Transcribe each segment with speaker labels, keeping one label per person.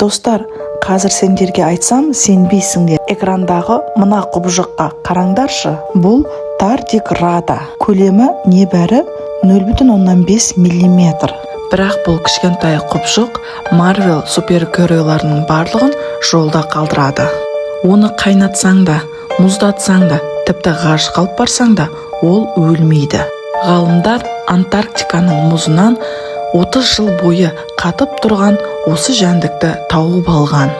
Speaker 1: Достар, қазір сендерге айтсам сенбейсіңдер. Экрандағы мына құбыжыққа қараңдаршы. Бұл тардиграда. Көлемі небәрі 0,5 мм. Бірақ бұл кішкентай құбыжық Marvel супергеройларының барлығын жолда қалдырады. Оны қайнатсаң да, мұздатсаң да, тіпті ғарышқа алып барсаң да, ол өлмейді. Ғалымдар Антарктиканың мұзынан 30 жыл бойы қатып тұрған осы жәндікті тауып алған.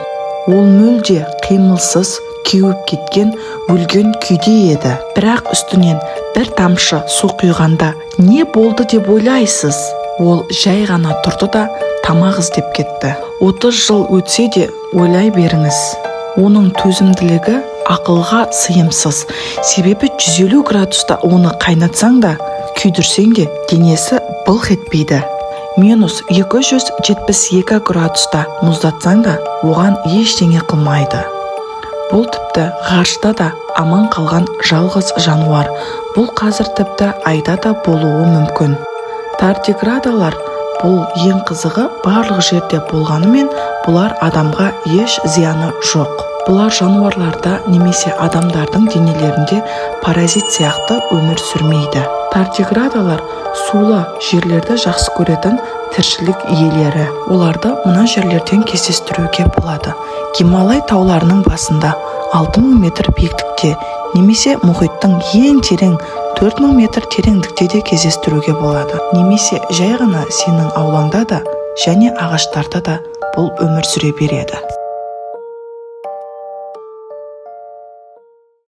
Speaker 1: Ол мүлде қимылсыз, кеуіп кеткен, өлген күйде еді. Бірақ үстінен бір тамшы су құйғанда не болды деп ойлайсыз? Ол жай ғана тұрды да тамақ іздеп кетті. 30 жыл өтсе де ойлай беріңіз. Оның төзімділігі ақылға сыйымсыз. Себебі 150 градуста оны қайнатсаң да, күйдірсең де денесі былқ етпейді. Минус 272 градуста мұздатсаң да, оған ештеңе қылмайды. Бұл тіпті ғарышта да аман қалған жалғыз жануар. Бұл қазір тіпті айда да болуы мүмкін. Тардиградалар бұл ең қызығы барлық жерде болғанымен, бұлар адамға еш зияны жоқ. Бұлар жануарларда немесе адамдардың денелерінде паразит сияқты өмір сүрмейді. Тардиградалар сулы жерлерді жақсы көретін тіршілік иелері. Оларды мына жерлерден кездестіруге болады. Гималай тауларының басында 6000 метр биіктікте немесе мұхиттың ең терең 4000 метр тереңдікте де кездестіруге болады. Немесе жай ғана сенің аулаңда да және ағаштарда да бұл өмір сүре береді.